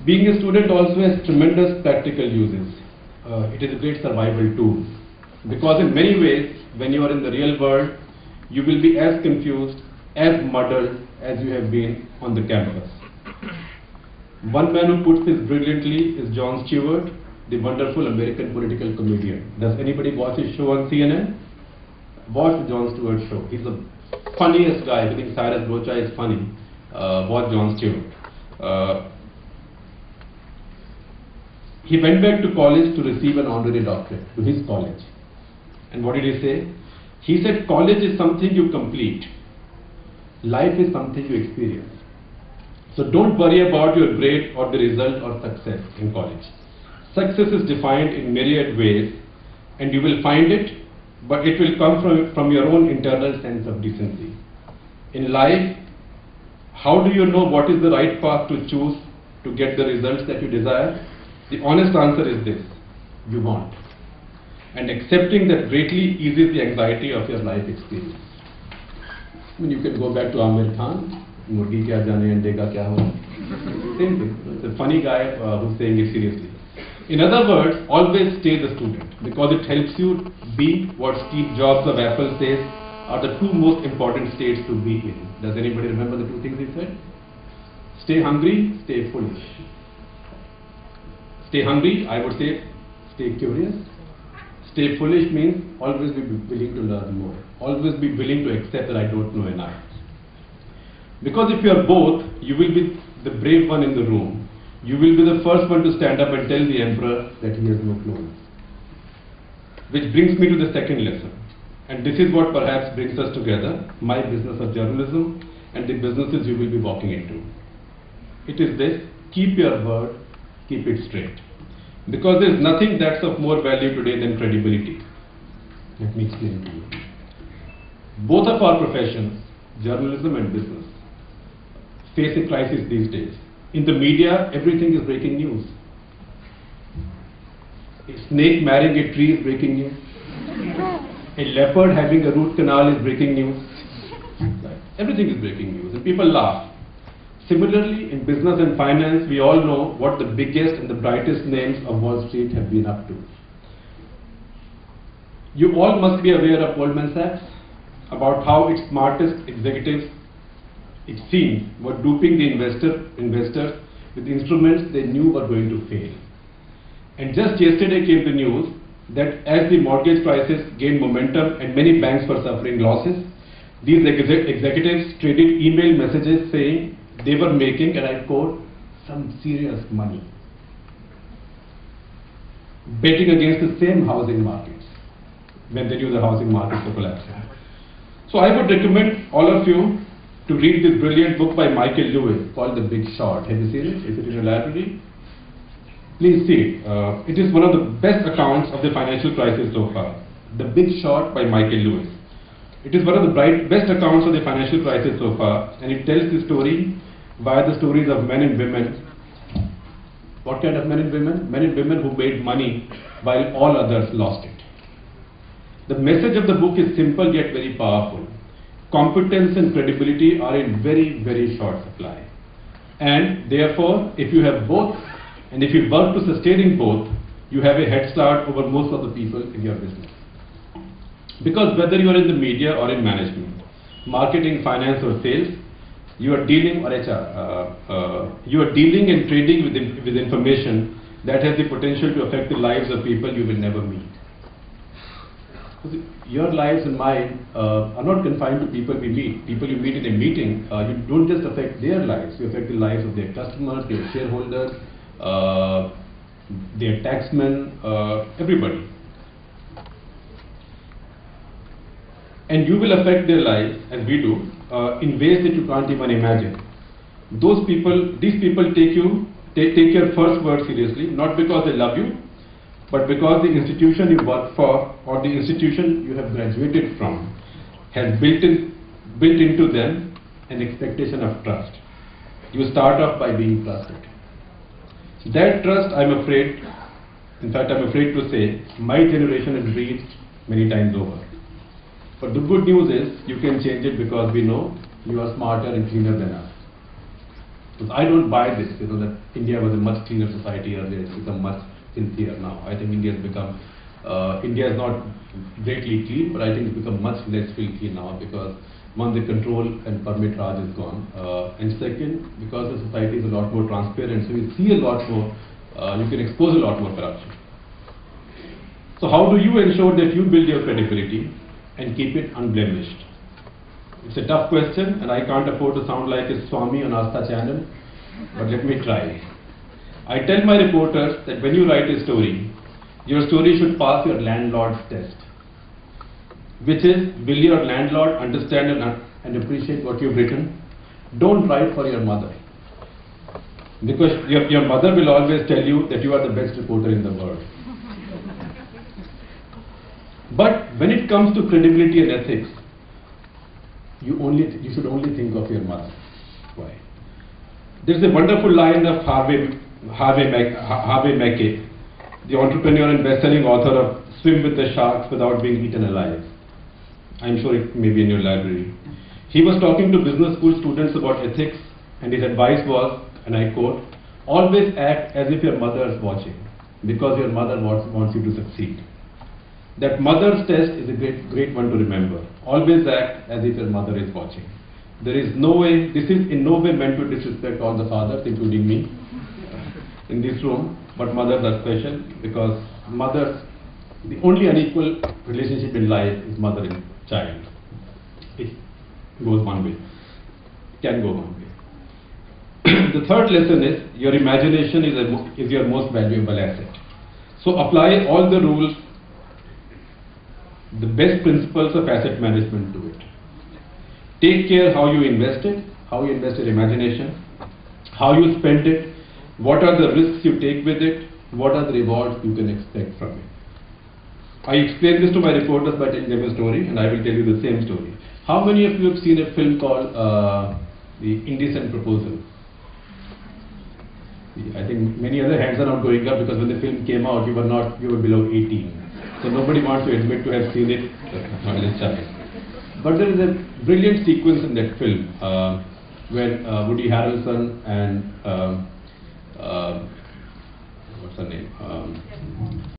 Being a student also has tremendous practical uses. It is a great survival tool, because in many ways, when you are in the real world, you will be as confused, as muddled as you have been on the campus. One man who puts this brilliantly is Jon Stewart, the wonderful American political comedian. Does anybody watch his show on CNN? Watch the Jon Stewart show. He's the funniest guy. I think Cyrus Rocha is funny. Watch Jon Stewart. He went back to college to receive an honorary doctorate, to his college. And what did he say? He said, college is something you complete. Life is something you experience. So don't worry about your grade or the result or success in college. Success is defined in myriad ways, and you will find it, but it will come from your own internal sense of decency. In life, how do you know what is the right path to choose to get the results that you desire? The honest answer is this: you want. And accepting that greatly eases the anxiety of your life experience. I mean, you can go back to Amir Khan, Murgi kya jane ande ka kya ho. Same thing. It's a funny guy who's saying it seriously. In other words, always stay the student, because it helps you be what Steve Jobs of Apple says are the two most important states to be in. Does anybody remember the two things he said? Stay hungry, stay foolish. Stay hungry, I would say, stay curious. Stay foolish means always be willing to learn more. Always be willing to accept that I don't know enough. Because if you are both, you will be the brave one in the room. You will be the first one to stand up and tell the emperor that he has no clothes. Which brings me to the second lesson. And this is what perhaps brings us together, my business of journalism and the businesses you will be walking into. It is this: keep your word, keep it straight. Because there is nothing that's of more value today than credibility. Let me explain to you. Both of our professions, journalism and business, face a crisis these days. In the media, everything is breaking news. A snake marrying a tree is breaking news. A leopard having a root canal is breaking news. Everything is breaking news, and people laugh. Similarly, in business and finance, we all know what the biggest and the brightest names of Wall Street have been up to. You all must be aware of Goldman Sachs, about how its smartest executives, it seems, were duping the investors with instruments they knew were going to fail. And just yesterday came the news that as the mortgage crisis gained momentum and many banks were suffering losses, these executives traded email messages saying they were making, and I quote, some serious money betting against the same housing markets when they knew the housing markets were collapsing. So I would recommend all of you to read this brilliant book by Michael Lewis called The Big Short. Have you seen it? Is it in your library? Please see it. It is one of the best accounts of the financial crisis so far. The Big Short by Michael Lewis. It is one of the best accounts of the financial crisis so far, and it tells the story via the stories of men and women. What kind of men and women? Men and women who made money while all others lost it. The message of the book is simple yet very powerful. Competence and credibility are in very, very short supply. And therefore, if you have both, and if you work to sustaining both, you have a head start over most of the people in your business. Because whether you are in the media or in management, marketing, finance or sales, you are dealing, or HR, you are dealing and trading with information that has the potential to affect the lives of people you will never meet. Your lives and mine are not confined to people we meet. People you meet in a meeting, you don't just affect their lives, you affect the lives of their customers, their shareholders, their taxmen, everybody. And you will affect their lives, as we do, in ways that you can't even imagine. These people take your first word seriously, not because they love you, but because the institution you work for or the institution you have graduated from has built into them an expectation of trust. You start off by being trusted. That trust, I'm afraid to say, my generation has reached many times over. But the good news is you can change it, because we know you are smarter and cleaner than us. Because I don't buy this, that India was a much cleaner society earlier, it's become much sincere now. I think India is not greatly clean, but I think it's become much less filthy now because one, the control and permit Raj is gone, and second, because the society is a lot more transparent, so you see a lot more, you can expose a lot more corruption. So how do you ensure that you build your credibility and keep it unblemished? It's a tough question, and I can't afford to sound like a Swami on Astha channel, but let me try. I tell my reporters that when you write a story, your story should pass your landlord's test, which is, will your landlord understand and appreciate what you've written? Don't write for your mother, because your mother will always tell you that you are the best reporter in the world. But when it comes to credibility and ethics, you should only think of your mother. Why? There's a wonderful line of Harvey Mackay, the entrepreneur and best-selling author of Swim with the Sharks Without Being Eaten Alive. I'm sure it may be in your library. He was talking to business school students about ethics, and his advice was, and I quote, always act as if your mother is watching, because your mother wants you to succeed. That mother's test is a great one to remember. Always act as if your mother is watching. There is no way, this is in no way meant to disrespect all the fathers, including me, in this room, but mothers are special because mothers, the only unequal relationship in life is mother and child. It goes one way, it can go one way. The third lesson is your imagination is your most valuable asset. So apply all the rules, the best principles of asset management to it. Take care how you invest it, how you invest your imagination, how you spend it, what are the risks you take with it, what are the rewards you can expect from it. I explain this to my reporters by telling them a story, and I will tell you the same story. How many of you have seen a film called The Indecent Proposal? I think many other hands are not going up because when the film came out, you were below 18. So nobody wants to admit to have seen it, not this child. But there is a brilliant sequence in that film when Woody Harrelson and what's her name?